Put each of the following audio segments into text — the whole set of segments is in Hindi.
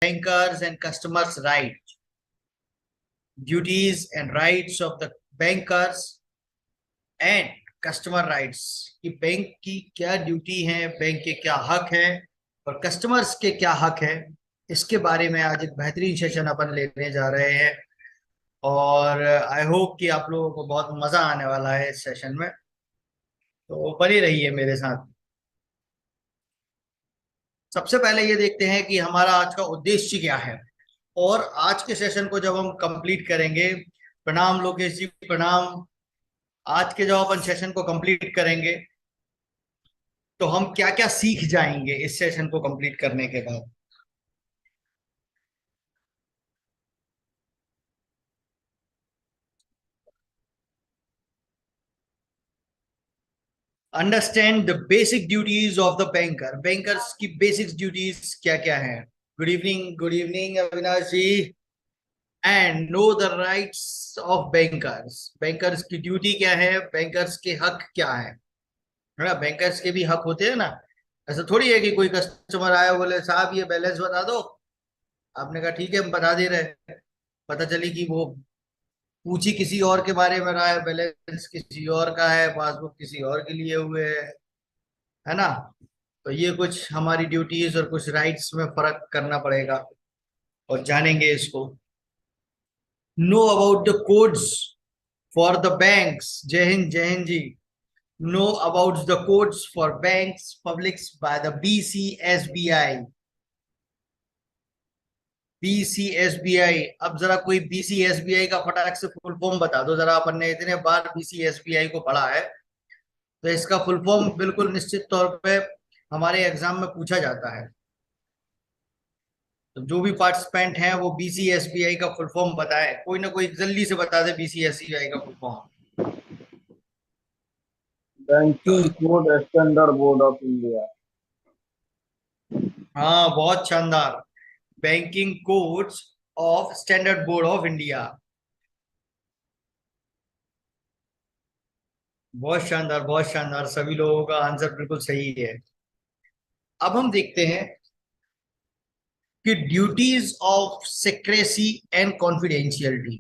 bankers and customers' rights, duties and rights of the bankers and customer rights कि बैंक की क्या ड्यूटी है, बैंक के क्या हक है और कस्टमर्स के क्या हक है, इसके बारे में आज एक बेहतरीन सेशन अपन लेने जा रहे हैं। और आई होप कि आप लोगों को बहुत मजा आने वाला है इस सेशन में, तो बने रहिए मेरे साथ। सबसे पहले ये देखते हैं कि हमारा आज का उद्देश्य क्या है और आज के सेशन को जब हम कंप्लीट करेंगे, प्रणाम लोकेश जी, प्रणाम। आज के जब अपन सेशन को कंप्लीट करेंगे तो हम क्या क्या सीख जाएंगे इस सेशन को कंप्लीट करने के बाद। Understand the basic duties of the banker, bankers की बेसिक ड्यूटीज क्या क्या है। Good evening Avinash ji. And know the rights of bankers, bankers की ड्यूटी क्या है, बैंकर्स के हक क्या है ना। बैंकर्स के भी हक होते हैं ना। ऐसा थोड़ी है कि कोई कस्टमर आया बोले साहब ये बैलेंस बता दो, आपने कहा ठीक है हम बता दे रहे हैं, पता चली कि वो पूछी किसी और के बारे में रहा है, बैलेंस किसी और का है, पासबुक किसी और के लिए हुए है ना। तो ये कुछ हमारी ड्यूटीज और कुछ राइट्स में फर्क करना पड़ेगा और जानेंगे इसको। Know about the codes for the banks, जय हिंद जी। Know about the codes for banks publics by the BCSBI। BCSBI, अब जरा कोई BCSBI का फटाक से फुल फॉर्म बता दो जरा, अपन ने इतने बार BCSBI को पढ़ा है तो इसका फुल फॉर्म बिल्कुल निश्चित तौर पे हमारे एग्जाम में पूछा जाता है। तो जो भी पार्टिसिपेंट हैं वो BCSBI का फुल फॉर्म बताए, कोई ना कोई जल्दी से बता दे BCSBI का full form. Banking code standard board of India. हाँ बहुत शानदार, banking codes of standard board of India. बहुत शानदार बहुत शानदार, सभी लोगों का आंसर बिल्कुल सही है। अब हम देखते हैं कि duties of secrecy and confidentiality,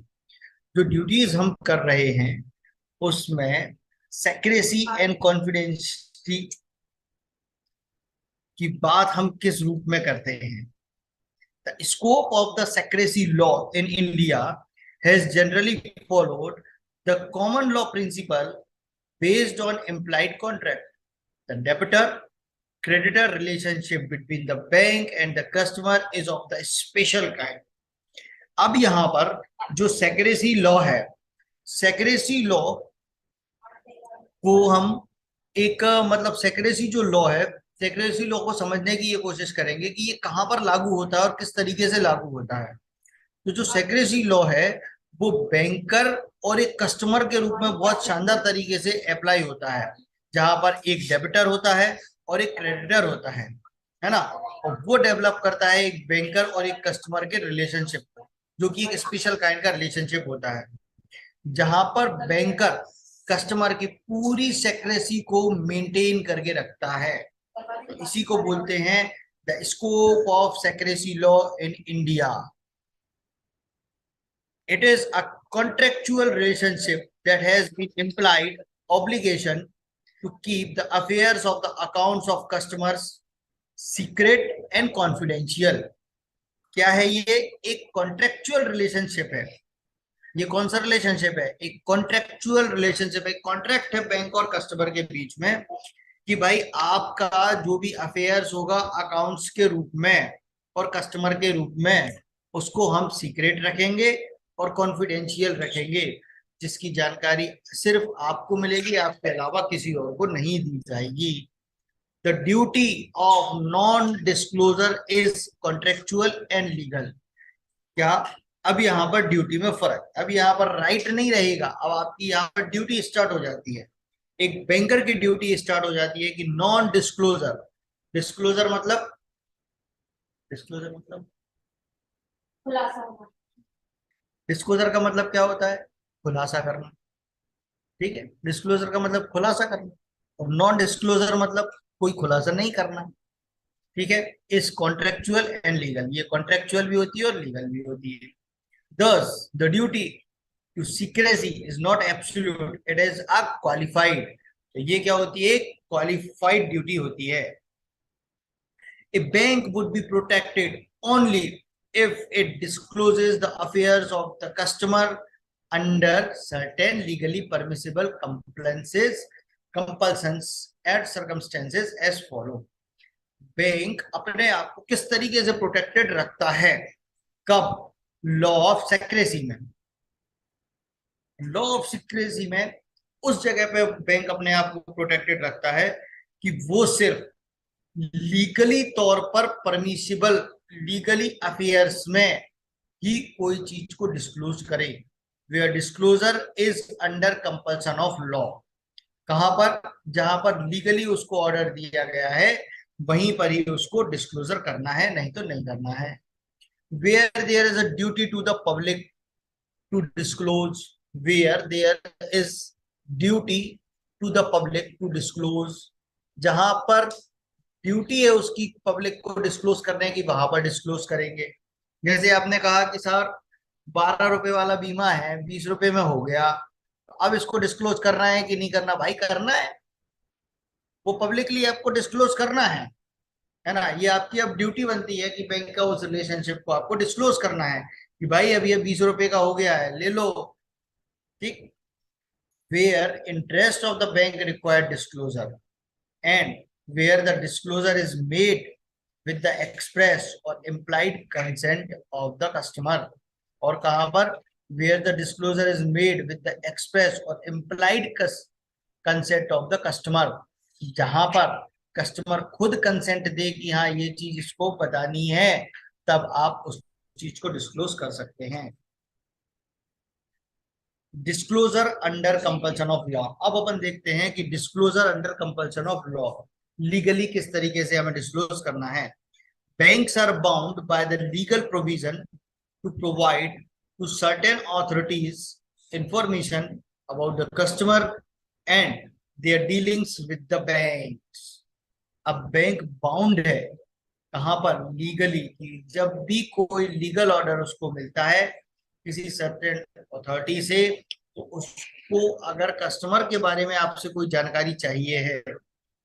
जो ड्यूटीज हम कर रहे हैं उसमें सेक्रेसी एंड कॉन्फिडेंशियलिटी की बात हम किस रूप में करते हैं। The scope of the secrecy law in India has generally followed the common law principle based on implied contract. The debtor creditor relationship between the bank and the customer is of the special kind। अब यहां पर जो सेक्रेसी लॉ है, सेक्रेसी लॉ को हम एक मतलब सेक्रेसी जो लॉ है, सेक्रेसी लॉ को समझने की ये कोशिश करेंगे कि ये कहां पर लागू होता है और किस तरीके से लागू होता है। तो जो सेक्रेसी लॉ है वो बैंकर और एक कस्टमर के रूप में बहुत शानदार तरीके से अप्लाई होता है, जहां पर एक डेबिटर होता है और एक क्रेडिटर होता है ना। और वो डेवलप करता है एक बैंकर और एक कस्टमर के रिलेशनशिप को, जो कि एक स्पेशल काइंड का रिलेशनशिप होता है, जहां पर बैंकर कस्टमर की पूरी सेक्रेसी को मेंटेन करके रखता है। इसी को बोलते हैं the scope of secrecy law in India. It is a contractual relationship that has been implied obligation to keep the affairs of the accounts of customers secret and confidential। क्या है ये? एक कॉन्ट्रेक्चुअल रिलेशनशिप है। ये कौन सा रिलेशनशिप है? एक कॉन्ट्रेक्चुअल रिलेशनशिप है। कॉन्ट्रैक्ट है बैंक और कस्टमर के बीच में कि भाई आपका जो भी अफेयर्स होगा अकाउंट्स के रूप में और कस्टमर के रूप में, उसको हम सीक्रेट रखेंगे और कॉन्फिडेंशियल रखेंगे, जिसकी जानकारी सिर्फ आपको मिलेगी, आपके अलावा किसी और को नहीं दी जाएगी। The duty of non disclosure is contractual and legal. क्या? अब यहाँ पर ड्यूटी में फर्क, अब यहाँ पर राइट नहीं रहेगा, अब आपकी यहाँ पर ड्यूटी स्टार्ट हो जाती है। एक बैंकर की ड्यूटी स्टार्ट हो जाती है कि नॉन डिस्क्लोजर। डिस्क्लोजर मतलब, डिस्क्लोजर मतलब डिस्क्लोजर का मतलब क्या होता है? खुलासा करना। ठीक है, डिस्क्लोजर का मतलब खुलासा करना और नॉन डिस्क्लोजर मतलब कोई खुलासा नहीं करना। ठीक है, इज कॉन्ट्रेक्चुअल एंड लीगल, ये कॉन्ट्रेक्चुअल भी होती है और लीगल भी होती है। Thus, the duty to secrecy is not absolute, it is a qualified। तो ये क्या होती है, क्वालिफाइड ड्यूटी होती है। A bank would be protected only if it discloses the affairs of the customer under certain legally permissible compulsions and circumstances as follow। Bank अपने आप को किस तरीके से प्रोटेक्टेड रखता है, कब, लॉ ऑफ सेक्रेसी में। लॉ ऑफ सिक्रेसी में उस जगह पे बैंक अपने आप को प्रोटेक्टेड रखता है कि वो सिर्फ लीगली तौर पर परमिसिबल लीगली अफेयर्स में ही कोई चीज को डिस्क्लोज करे, where disclosure is under compulsion of law. कहां पर, जहां पर लीगली उसको ऑर्डर दिया गया है वहीं पर ही उसको डिस्क्लोजर करना है, नहीं तो नहीं करना है। Where there is a duty to the public to disclose, where there is duty to the public to disclose, जहां पर ड्यूटी है उसकी पब्लिक को डिस्क्लोज करने की वहां पर डिस्क्लोज करेंगे। जैसे आपने कहा कि सर 12 रुपए वाला बीमा है 20 रुपए में हो गया, अब इसको डिस्क्लोज करना है कि नहीं करना, भाई करना है, वो पब्लिकली आपको डिस्क्लोज करना है ना। ये आपकी अब ड्यूटी बनती है कि बैंक का उस रिलेशनशिप को आपको डिस्क्लोज करना है कि भाई अब ये 20 रुपए का हो गया है, ले लो, ठीक। Where interest of the bank required disclosure and where the disclosure is made with the express or implied consent of the customer। और कहां पर, where the disclosure is made with the express or implied consent of the customer, जहां पर कस्टमर खुद कंसेंट दे कि हाँ ये चीज इसको बतानी है, तब आप उस चीज को डिस्क्लोज कर सकते हैं। Disclosure under compulsion of law, अब अपन देखते हैं कि disclosure under compulsion of law legally किस तरीके से हमें डिस्क्लोज करना है। Banks are bound by the legal provision to provide to certain authorities information about the customer and their dealings with the banks. अब बैंक बाउंड है कहां पर, लीगली, कि जब भी कोई लीगल ऑर्डर उसको मिलता है किसी सर्टेन अथॉरिटी से, तो उसको अगर कस्टमर के बारे में आपसे कोई जानकारी चाहिए है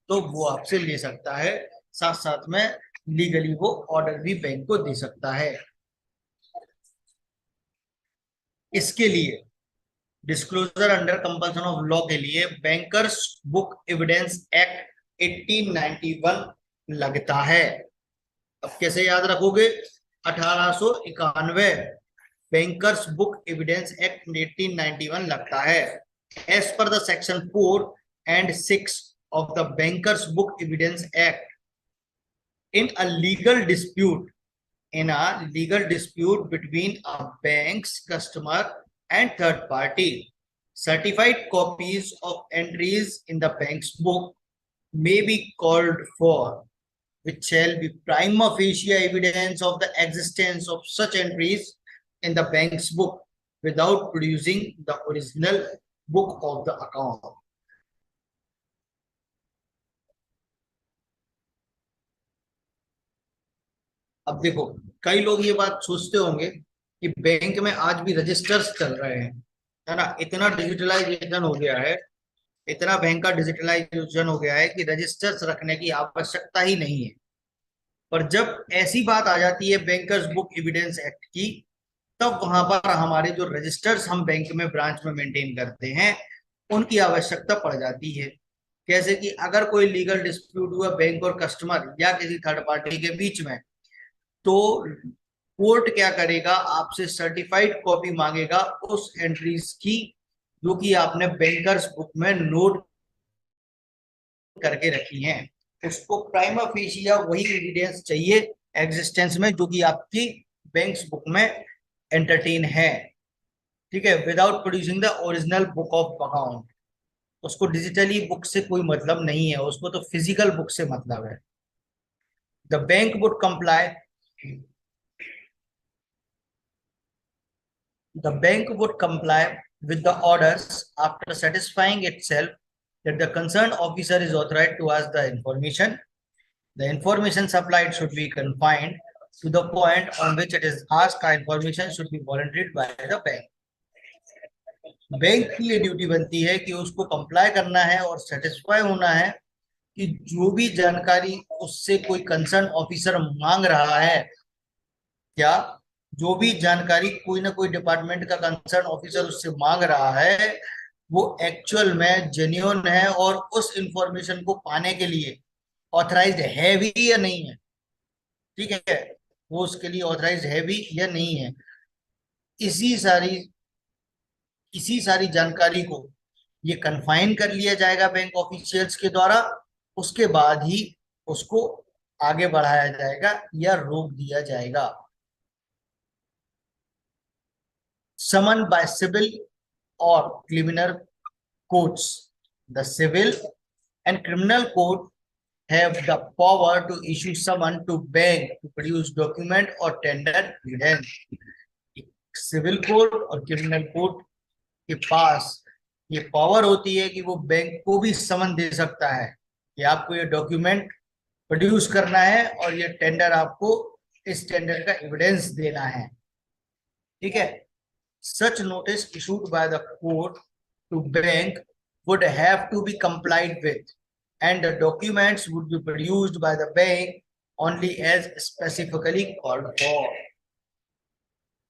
तो वो आपसे ले सकता है, साथ साथ में लीगली वो ऑर्डर भी बैंक को दे सकता है। इसके लिए disclosure under compulsion of law के लिए बैंकर्स बुक एविडेंस एक्ट 1891 लगता है। अब कैसे याद रखोगे, 1891 बैंकर्स बुक एविडेंस एक्ट 1891 लगता है। As per the section 4 and 6 of the Bankers Book Evidence Act, in a legal dispute between a bank's customer and third party, certified copies of entries in the bank's book may be called for, which shall be prima facie evidence of the existence of such entries in the bank's book without producing the original book of the account। अब देखो, कई लोग ये बात सोचते होंगे कि बैंक में आज भी रजिस्टर्स चल रहे हैं, है ना। इतना डिजिटलाइजेशन हो गया है, इतना बैंक का डिजिटलाइजेशन हो गया है कि रजिस्टर्स रखने की आवश्यकता ही नहीं है। पर जब ऐसी बात आ जाती है बैंकर्स बुक एविडेंस एक्ट की, तब वहां पर हमारे जो रजिस्टर्स हम बैंक में ब्रांच में मेंटेन करते हैं उनकी आवश्यकता पड़ जाती है। कैसे कि अगर कोई लीगल डिस्प्यूट हुआ बैंक और कस्टमर या किसी थर्ड पार्टी के बीच में, तो कोर्ट क्या करेगा, आपसे सर्टिफाइड कॉपी मांगेगा उस एंट्रीज की जो कि आपने बैंकर्स बुक में नोट करके रखी हैं। उसको प्राइमा फेसिया वही एविडेंस चाहिए एग्जिस्टेंस में जो कि आपकी बैंक्स बुक में एंटरटेन है, ठीक है, without producing the original book of account. उसको डिजिटली बुक से कोई मतलब नहीं है, उसको तो फिजिकल बुक से मतलब है। The bank would comply The bank would comply with the orders after satisfying itself that the concerned officer is authorized to ask the information, The information supplied should be confined to the point on which it is asked. The information should be volunteered by the bank. Bank की ये ड्यूटी बनती है कि उसको कंप्लाई करना है और सेटिस्फाई होना है कि जो भी जानकारी उससे कोई कंसर्न ऑफिसर मांग रहा है, क्या जो भी जानकारी कोई ना कोई डिपार्टमेंट का कंसर्न ऑफिसर उससे मांग रहा है वो एक्चुअल में जेन्युइन है और उस इंफॉर्मेशन को पाने के लिए ऑथराइज्ड है भी या नहीं है। ठीक है, वो उसके लिए ऑथराइज्ड है भी या नहीं है। इसी सारी इसी सारी जानकारी को ये कन्फाइन कर लिया जाएगा बैंक ऑफिशियल्स के द्वारा। उसके बाद ही उसको आगे बढ़ाया जाएगा या रोक दिया जाएगा। समन बाय सिविल और criminal courts. The civil and criminal court have the power to issue summon to bank to produce document or tender evidence. Civil court और क्रिमिनल कोर्ट के पास ये पावर होती है कि वो बैंक को भी समन दे सकता है कि आपको ये डॉक्यूमेंट प्रोड्यूस करना है और ये टेंडर आपको इस टेंडर का एविडेंस देना है। ठीक है, such notice issued by the court to bank would have to be complied with and the documents would be produced by the bank only as specifically called for.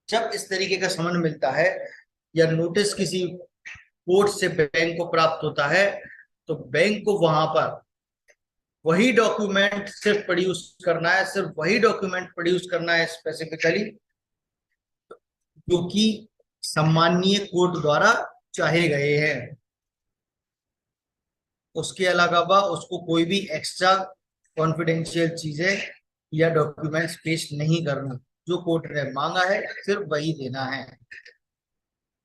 जब इस तरीके का समन मिलता है या नोटिस किसी कोर्ट से बैंक को प्राप्त होता है तो बैंक को वहां पर वही डॉक्यूमेंट सिर्फ प्रोड्यूस करना है, सिर्फ वही डॉक्यूमेंट प्रोड्यूस करना है स्पेसिफिकली जो कि सम्माननीय कोर्ट द्वारा चाहे गए हैं। उसके अलावा उसको कोई भी एक्स्ट्रा कॉन्फिडेंशियल चीजें या डॉक्यूमेंट्स पेश नहीं करना, जो कोर्ट ने मांगा है सिर्फ वही देना है।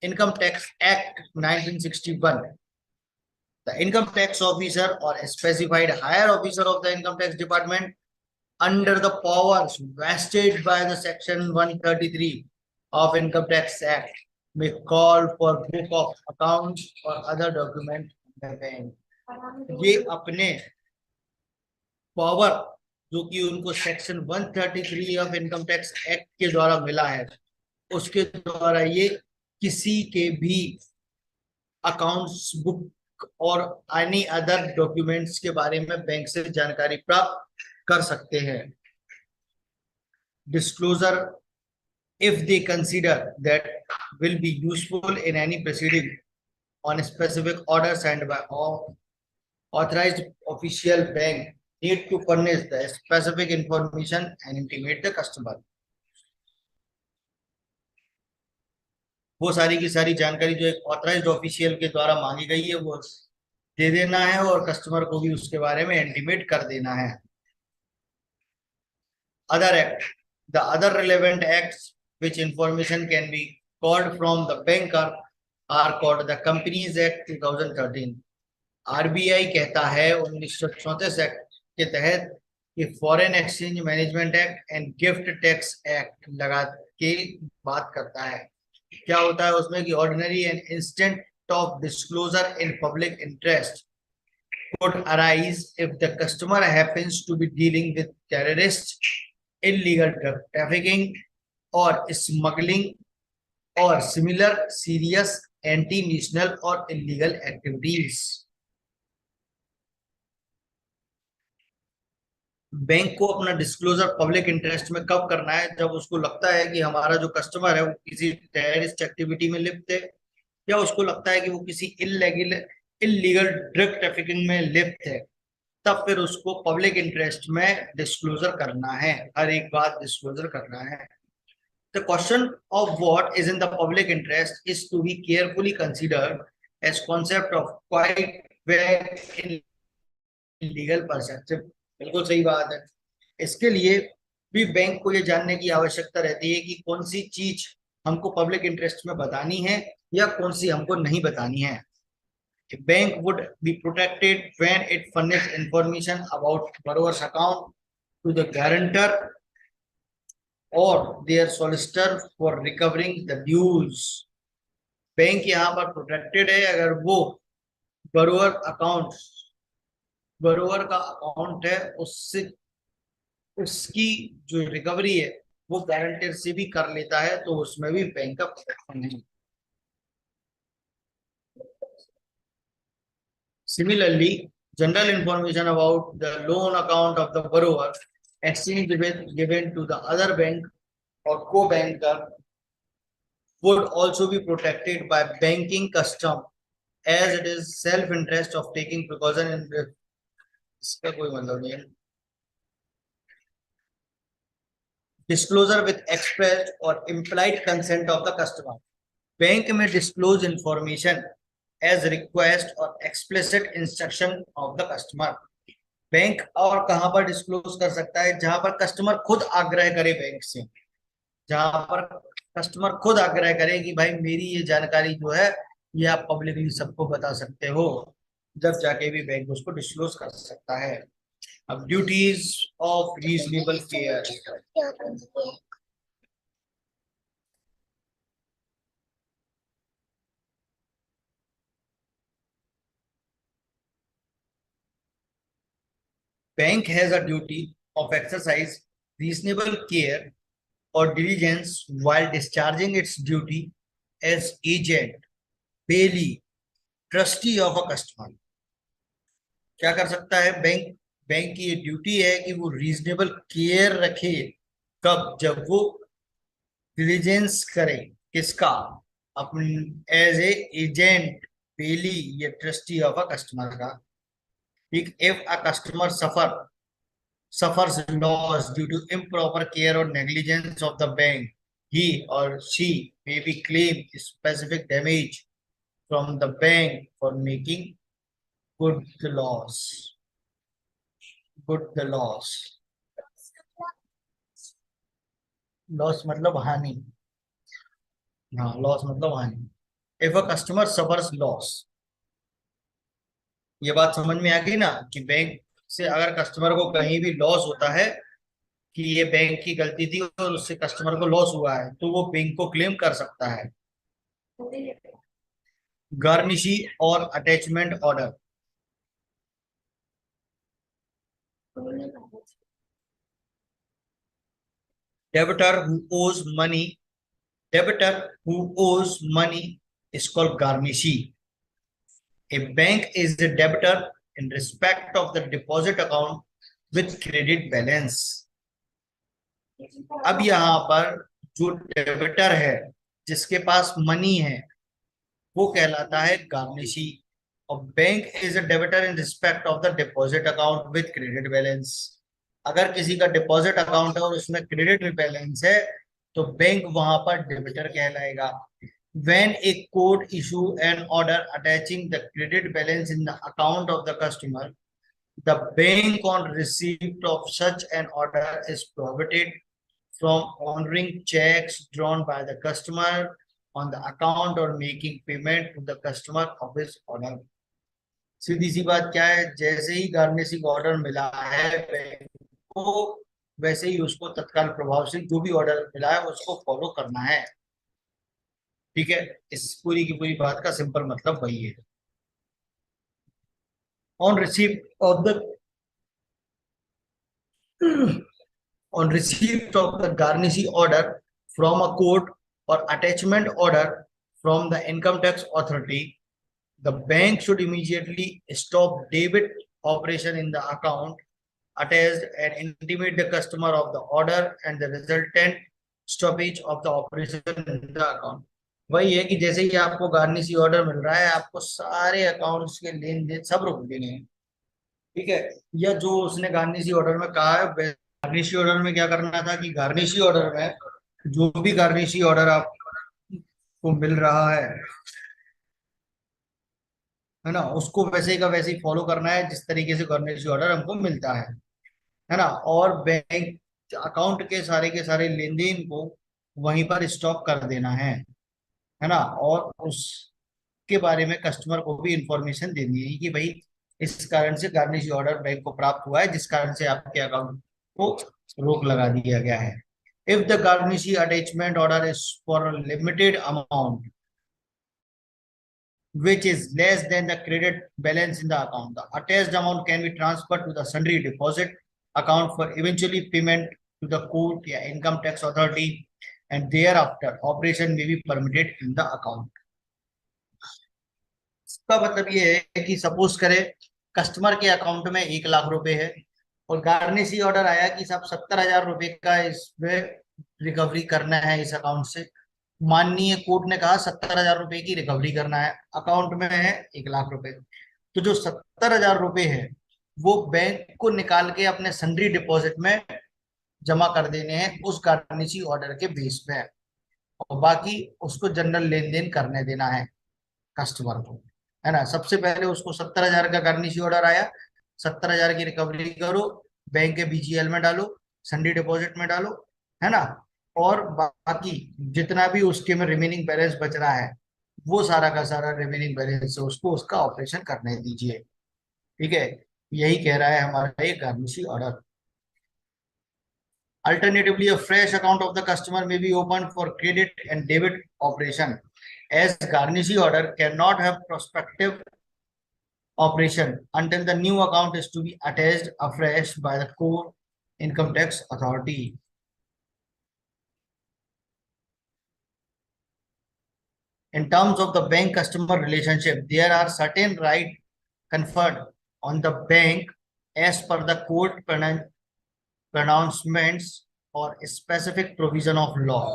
Income tax act 1961, the income tax officer और specified higher officer of the income tax department under the powers vested by the section 133 of income tax act may call for book of accounts or other document in the bank. ये अपने पावर जो कि उनको section 133 of income tax act के द्वारा मिला है उसके द्वारा ये किसी के भी अकाउंट्स बुक और एनी अदर डॉक्यूमेंट्स के बारे में बैंक से जानकारी प्राप्त कर सकते हैं। Disclosure if they consider that will be useful in any proceeding on a specific order signed by authorized official bank need to furnish the specific information and intimate the customer. वो सारी की सारी जानकारी जो एक ऑथराइज्ड ऑफिशियल के द्वारा मांगी गई है वो दे देना है और कस्टमर को भी उसके बारे में इंटीमेट कर देना है। Other act, the other relevant acts which information can be called from the banker are called the Companies Act 2013. RBI कहता है 1934 एक्ट के तहत कि foreign exchange management act and gift tax act लगा के बात करता है। क्या होता है उसमें कि ordinary and instant of disclosure in public interest could arise if the customer happens to be dealing with terrorists, illegal drug trafficking or smuggling or similar serious anti-national or illegal activities. Bank को अपना डिस्क्लोजर पब्लिक इंटरेस्ट में कब करना है? जब उसको लगता है कि हमारा जो कस्टमर है वो किसी टेररिस्ट एक्टिविटी में लिप्त है या उसको लगता है कि वो किसी इलीगल ड्रग ट्रैफिकिंग में लिप्त है, तब फिर उसको पब्लिक इंटरेस्ट में डिस्क्लोजर करना है, हर एक बात डिस्क्लोजर करना है। The question of what is in the public interest is to be carefully considered as concept of quite vague in legal perspective. बिल्कुल सही बात है। इसके लिए भी बैंक को ये जानने की आवश्यकता रहती है कि कौन सी चीज हमको पब्लिक इंटरेस्ट में बतानी है या कौन सी हमको नहीं बतानी है। A bank would be protected when it furnished information about borrower's account to the guarantor or their solicitor for recovering the dues. Bank यहाँ पर प्रोटेक्टेड है अगर वो बरोवर का अकाउंट है उससे उसकी जो रिकवरी है वो गारंटर से भी कर लेता है, तो उसमें भी बैंक का प्रोटेक्शन है। Similarly, general information about the loan account of the borrower exchange with given to the other bank or co-banker would also be protected by banking custom, as it is self-interest of taking precaution in इसका कोई मतलब नहीं है। Disclosure with expressed or implied consent of the customer. Bank में disclose information as request or explicit instruction of the customer. Bank और कहां पर डिस्क्लोज कर सकता है? जहां पर कस्टमर खुद आग्रह करे बैंक से, जहां पर कस्टमर खुद आग्रह करे कि भाई मेरी ये जानकारी जो है ये आप पब्लिकली सबको बता सकते हो, जब जाके भी बैंक उसको डिस्क्लोज कर सकता है। अब duties of reasonable care. Bank has a duty of exercise reasonable care or diligence while discharging its duty as agent, bailey, trustee of a customer। क्या कर सकता है बैंक? बैंक की ये ड्यूटी है कि वो रीजनेबल केयर रखे। कब? जब वो डिलीजेंस करे। किसका? अपनी एज ए एजेंट, बेली या ट्रस्टी ऑफ अ कस्टमर का। ठीक। If a customer suffers loss due to improper care or negligence of the bank, he or she may be claimed specific damage from the bank for making good the loss. Good the loss. Loss मतलब हानि। हाँ, लॉस मतलब हानि। If a customer suffers loss, ये बात समझ में आ गई ना कि बैंक से अगर कस्टमर को कहीं भी लॉस होता है कि ये बैंक की गलती थी और उससे कस्टमर को लॉस हुआ है, तो वो बैंक को क्लेम कर सकता है। गार्निशी और अटैचमेंट ऑर्डर। डेबिटर हु ओज मनी डेबिटर हु ओज money is called garnishi. A bank is a debtor in respect of the deposit account with credit balance. अब यहाँ पर जो डेबिटर है, जिसके पास मनी है, वो कहलाता है गार्निशी। और bank is a debtor in respect of the deposit account with credit balance. अगर किसी का डिपॉजिट अकाउंट है और उसमें क्रेडिट बैलेंस है, तो बैंक वहां पर डेबिटर कहलाएगा। When a court issue an order attaching the credit balance in the account of the customer, the bank on receipt of such an order is prohibited from honoring checks drawn by the customer on the account or making payment to the customer of his order। सीधी सी बात क्या है? जैसे ही गार्निशिंग ऑर्डर मिला है बैंक को, वैसे ही उसको तत्काल प्रभाव से जो भी ऑर्डर मिला है उसको फॉलो करना है। ठीक है, इस पूरी की पूरी बात का सिंपल मतलब वही है। On receipt of the on receipt of the garnishee order from a court or attachment order from the income tax authority, the bank should immediately stop debit operation in the account attached and intimate the customer of the order and the resultant stoppage of the operation in the account। वही है कि जैसे ही आपको गार्निशी ऑर्डर मिल रहा है, आपको सारे अकाउंट्स के लेन देन सब रोक देने हैं। ठीक है, या जो उसने गार्निशी ऑर्डर में कहा है, गार्निशी ऑर्डर में क्या करना था कि गार्निशी ऑर्डर में जो भी गार्निशी ऑर्डर आपको मिल रहा है ना, उसको वैसे का वैसे ही फॉलो करना है जिस तरीके से गार्निशी ऑर्डर हमको मिलता है ना। और बैंक अकाउंट के सारे लेन देन को वहीं पर स्टॉप कर देना है ना। और उसके बारे में कस्टमर को भी इंफॉर्मेशन देनी है कि भाई इस कारण से गार्निशी ऑर्डर बैंक को प्राप्त हुआ है, जिस कारण से आपके अकाउंट को रोक लगा दिया गया है। If the garnishee attachment order is for a limited amount which is less than the credit balance in the account, the attached amount can be transferred to the sundry deposit account for eventually payment to the court या income tax authority and thereafter operation may be permitted in the account. इसका मतलब ये है कि सपोज करें कस्टमर के अकाउंट में 1 लाख रुपए है और गार्निशी ऑर्डर आया कि साहब 70,000 रुपए का इसमें रिकवरी करना है इस अकाउंट से। माननीय कोर्ट ने कहा 70,000 रुपए की रिकवरी करना है, अकाउंट में है 1 लाख रुपए। तो जो 70,000 रुपए है वो बैंक को निकाल के अपने सन्ड्री डिपॉजिट में जमा कर देने हैं उस गार्निशी ऑर्डर के बेस पे, और बाकी उसको जनरल लेन देन करने देना है कस्टमर को, है ना। सबसे पहले उसको 70,000 का गार्निशी ऑर्डर आया, 70,000 की रिकवरी करो, बैंक के बीजीएल में डालो, सन्ड्री डिपॉजिट में डालो, है ना। और बाकी जितना भी उसके में रिमेनिंग बैलेंस बच रहा है वो सारा का सारा रिमेनिंग बैलेंस है उसको उसका ऑपरेशन करने दीजिए। ठीक है, यही कह रहा है हमारा ये garnishee order. Alternatively, a fresh account of the customer may be opened for credit and debit operation, as garnishee order cannot have prospective operation until the new account is to be attached afresh by the core income tax authority. In terms of the bank customer relationship, there are certain rights conferred on the bank as per the court pronouncements or specific provision of law.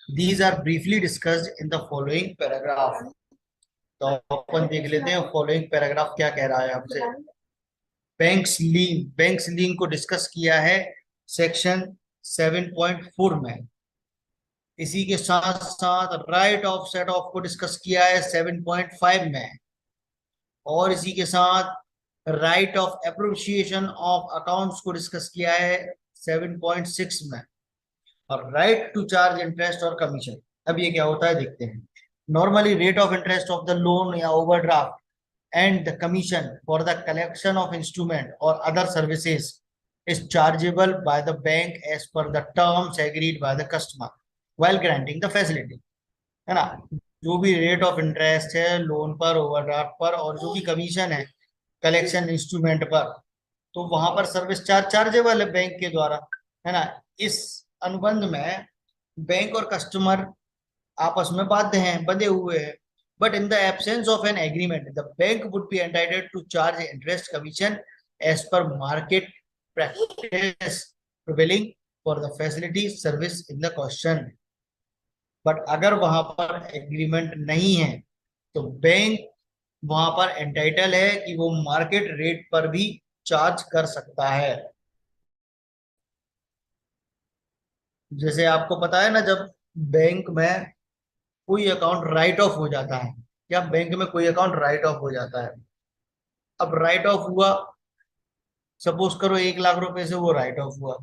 These are briefly discussed in the following paragraph. तो अपन देख लेते हैं फॉलोइंग पैराग्राफ क्या कह रहा है आपसे। बैंक्स लीन को डिस्कस किया है सेक्शन 7.4 में। इसी के साथ साथ राइट ऑफ सेट ऑफ को डिस्कस किया है 7.5 में, और इसी के साथ right of appropriation of accounts को डिस्कस किया है 7.6 में, और राइट टू चार्ज इंटरेस्ट और कमीशन। अब ये क्या होता है देखते हैं। Normally rate of interest of the loan या overdraft and the commission for the collection of instrument और other services is chargeable by the bank as per the terms agreed by the customer while granting the facility, है ना। जो भी रेट ऑफ इंटरेस्ट है लोन पर, ओवरड्राफ्ट पर, और जो भी कमीशन है कलेक्शन इंस्ट्रूमेंट पर, तो वहां पर सर्विस चार्ज चार्जेबल है बैंक के द्वारा, है ना। इस अनुबंध में बैंक और कस्टमर आपस में बाध्य हैं, बंधे हुए हैं। But in the absence of an agreement the bank would be entitled to charge interest commission as per market practice prevailing for the facility service in the question. बट अगर वहां पर एग्रीमेंट नहीं है तो बैंक वहां पर एंटाइटल है कि वो मार्केट रेट पर भी चार्ज कर सकता है। जैसे आपको पता है ना, जब बैंक में कोई अकाउंट राइट ऑफ हो जाता है, या बैंक में कोई अकाउंट राइट ऑफ हो जाता है, अब राइट ऑफ हुआ, सपोज करो 1 लाख रुपए से वो राइट ऑफ हुआ,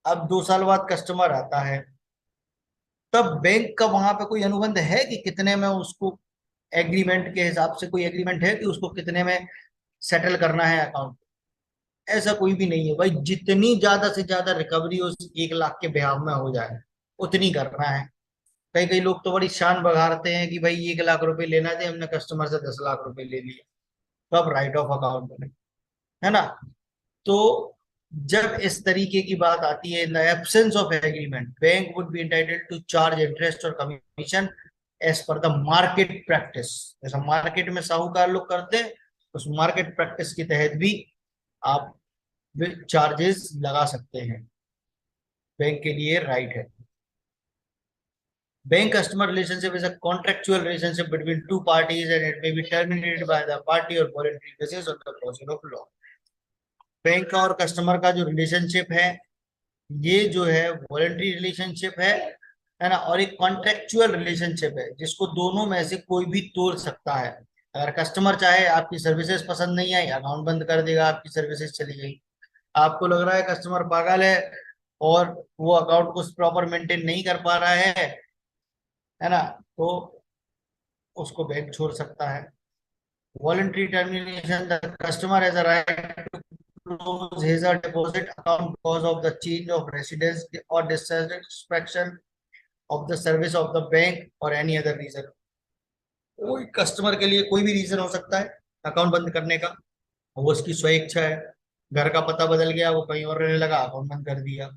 अब 2 साल बाद कस्टमर आता है, तब बैंक का वहां पे कोई अनुबंध है कि कितने में उसको, एग्रीमेंट के हिसाब से कोई एग्रीमेंट है कि उसको कितने में सेटल करना है अकाउंट? ऐसा कोई भी नहीं है भाई। जितनी ज्यादा से ज्यादा रिकवरी उस 1 लाख के ब्याह में हो जाए उतनी करना है। कई कई लोग तो बड़ी शान बघारते हैं कि भाई 1 लाख रुपए लेना थे, हमने कस्टमर से 10 लाख रुपए ले लिए, तो अब राइट ऑफ अकाउंट बने, है ना। तो जब इस तरीके की बात आती है, in the absence of agreement bank would be entitled to charge interest और commission as per the market practice. जैसा मार्केट में साहूकार लोग करते हैं, उस मार्केट प्रैक्टिस के तहत भी आप चार्जेस लगा सकते हैं, बैंक के लिए राइट है। Bank customer relationship is a contractual relationship between two parties and it may be terminated by the party और voluntary basis on the procedure of law. Bank का और कस्टमर का जो रिलेशनशिप है ये जो है वॉलंटरी रिलेशनशिप है ना, और एक कॉन्ट्रेक्चुअल रिलेशनशिप है जिसको दोनों में से कोई भी तोड़ सकता है। अगर कस्टमर चाहे आपकी सर्विसेज पसंद नहीं आई, अकाउंट बंद कर देगा, आपकी सर्विसेज चली गई। आपको लग रहा है कस्टमर पागल है और वो अकाउंट को प्रॉपर मेंटेन नहीं कर पा रहा है ना, तो उसको बैंक छोड़ सकता है। Voluntary termination, the customer has a right to close his और deposit account because of the change of residence और dissatisfaction of the service of the bank और एनी अदर रीजन। कोई कस्टमर के लिए कोई भी रीजन हो सकता है अकाउंट बंद करने का, वो उसकी स्व इच्छा है। घर का पता बदल गया, वो कहीं और रहने लगा, अकाउंट बंद कर दिया।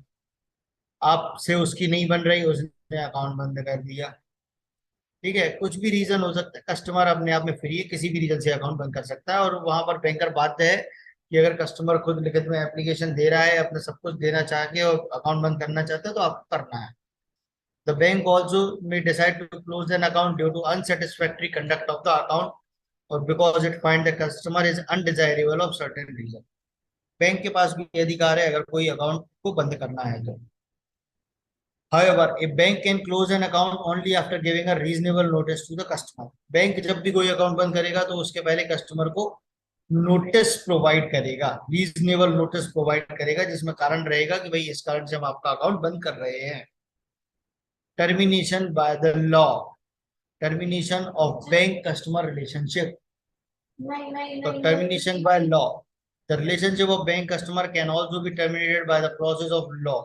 आपसे उसकी नहीं बन रही, उसने अकाउंट बंद कर दिया। ठीक है, कुछ भी रीजन हो सकता है, कस्टमर अपने आप में फ्री है, किसी भी रीजन से अकाउंट बंद कर सकता है। और वहां पर बैंकर बाध्य है कि अगर कस्टमर खुद लिखित में एप्लीकेशन दे रहा है, अपने सब कुछ देना चाह के और अकाउंट बंद करना चाहते हैं, तो आपको करना है। The bank also may decide to close an account due to unsatisfactory conduct of the account or because it find the customer is undesirable of certain reason। Bank के पास भी ये अधिकार है अगर कोई अकाउंट को बंद करना है तो। However, a bank can close an account only after giving a reasonable notice to the customer। Bank जब भी कोई अकाउंट बंद करेगा तो उसके पहले कस्टमर को नोटिस प्रोवाइड करेगा, रीजनेबल नोटिस प्रोवाइड करेगा, जिसमें कारण रहेगा कि भाई इस कारण से हम आपका अकाउंट बंद कर रहे हैं। Termination by the law, termination of bank customer relationship. तो termination by law, the relationship of bank customer can also be terminated by the process of law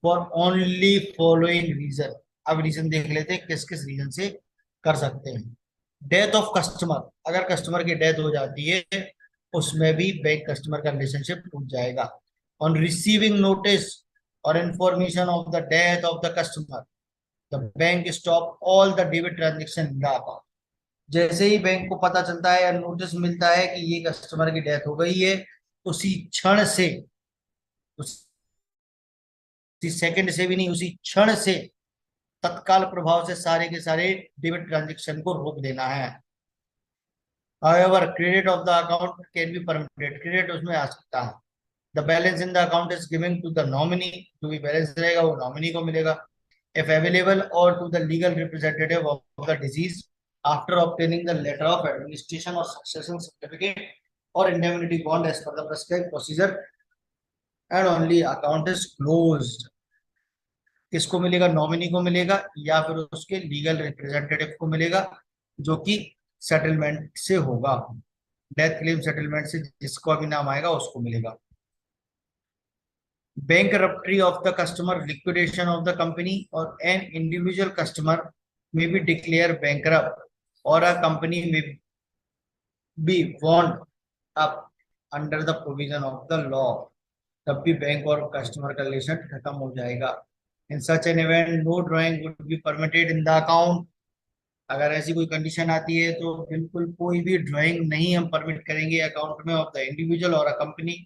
for only following reason. अब रीजन देख लेते हैं किस किस रीजन से कर सकते हैं। डेथ ऑफ कस्टमर, अगर कस्टमर की डेथ हो जाती है उसमें भी बैंक कस्टमर का रिलेशनशिप टूट जाएगा। ऑन रिसीविंग नोटिस और information of the death of the customer, the bank stop all the debit transaction in the account. जैसे ही बैंक को पता चलता है या नोटिस मिलता है कि ये कस्टमर की डेथ हो गई है, उसी क्षण से, उसी सेकंड से भी नहीं, उसी क्षण से तत्काल प्रभाव से सारे के सारे डेबिट ट्रांजेक्शन को रोक देना है। However, credit of the account can be permitted, credit उसमें आ सकता है। The balance in the account is given to the nominee, जो भी बैलेंस रहेगा वो नॉमिनी को मिलेगा। If available, or to the legal representative of the deceased after obtaining the letter of administration or succession certificate or indemnity bond as per the prescribed procedure, and only account is closed। किसको मिलेगा? नॉमिनी को मिलेगा या फिर उसके लीगल रिप्रेजेंटेटिव को मिलेगा, जो कि सेटलमेंट से होगा, डेथ क्लेम सेटलमेंट से जिसको अभी नाम आएगा उसको मिलेगा। Bankruptcy of the customer, liquidation of the company, or an individual customer may be declared bankrupt, or a company may be wound up under the provision of the law। तब भी बैंक और कस्टमर का रिलेशन खत्म हो जाएगा। In such an event no drawing would be permitted in the account. अगर ऐसी कोई कंडीशन आती है तो बिल्कुल कोई भी ड्राइंग नहीं हम परमिट करेंगे अकाउंट में ऑफ द इंडिविजुअल और a company.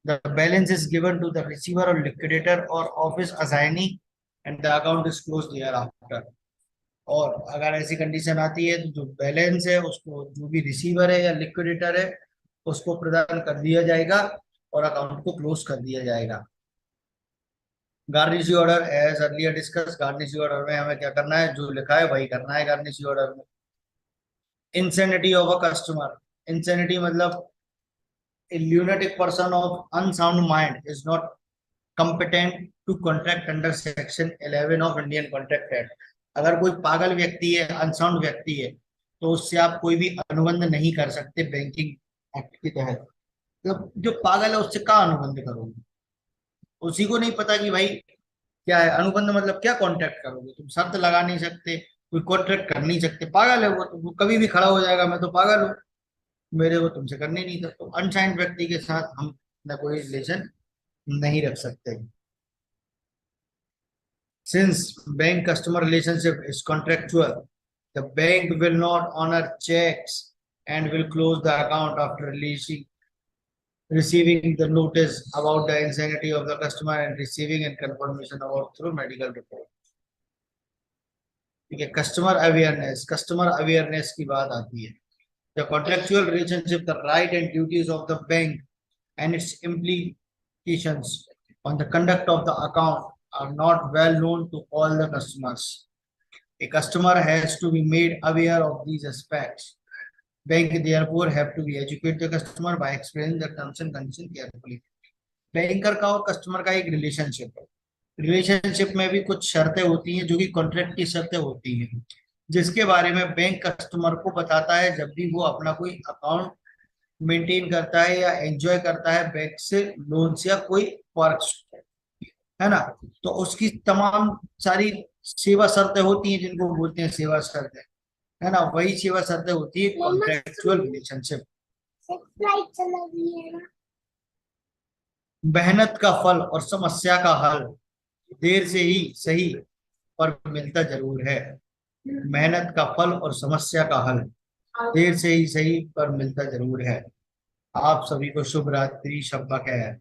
The balance is given to the receiver or liquidator or office assignee and the account is closed thereafter। और अगर ऐसी कंडीशन आती है तो जो बैलेंस है उसको जो भी रिसीवर है या लिक्विडेटर है उसको प्रदान कर दिया जाएगा और अकाउंट को क्लोज कर दिया जाएगा। Garnishee order, as earlier discuss, garnishee order में हमें क्या करना है? जो लिखा है वही करना है गार्निशी ऑर्डर में। Insanity of a customer, insanity मतलब a lunatic person of unsound mind is not competent to contract under section 11 of Indian Contract Act। अगर कोई पागल व्यक्ति है, अनसाउंड व्यक्ति है, तो उससे आप कोई भी अनुबंध नहीं कर सकते बैंकिंग एक्ट के तहत। तो जो पागल है उससे क्या अनुबंध करोगे? उसी को नहीं पता कि भाई क्या है अनुबंध, मतलब क्या कॉन्ट्रैक्ट करोगे? तुम शर्त लगा नहीं सकते, कोई कॉन्ट्रैक्ट कर नहीं सकते। पागल है वो, तो वो कभी भी खड़ा हो जाएगा मैं तो पागल हूँ, मेरे को तुमसे करने नहीं था। तो अनसाइंड व्यक्ति के साथ हम ना कोई रिलेशन नहीं रख सकते। Since bank customer relationship is contractual, the bank will not honour cheques and will close the account after receiving the notice about the insanity of the customer and receiving and confirmation about through medical report। ठीक है, कस्टमर अवेयरनेस की बात आती है। The contractual relationship, the right and duties of the bank and its implications on the conduct of the account are not well known to all the customers। A customer has to be made aware of these aspects। Bank therefore have to be educate the customer by explaining the terms and conditions carefully। Banker का और कस्टमर का एक रिलेशनशिप है। रिलेशनशिप में भी कुछ शर्तें होती हैं जो कि कॉन्ट्रैक्ट की शर्तें होती हैं, जिसके बारे में बैंक कस्टमर को बताता है जब भी वो अपना कोई अकाउंट मेंटेन करता है या एंजॉय करता है बैंक से लोन या कोई वर्क, है ना। तो उसकी तमाम सारी सेवा शर्तें होती हैं जिनको बोलते हैं सेवा शर्तें, है ना। वही सेवा शर्तें होती है कॉन्ट्रेक्चुअल रिलेशनशिप। मेहनत का फल और समस्या का हल देर से ही सही पर मिलता जरूर है। मेहनत का फल और समस्या का हल देर से ही सही पर मिलता जरूर है। आप सभी को शुभ रात्रि, शब्बा खैर।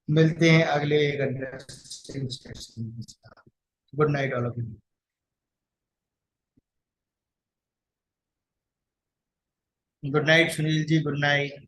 मिलते हैं अगले एक इंटरेस्टिंग सेशन के साथ। Good night all of you. Good night Sunil ji, good night.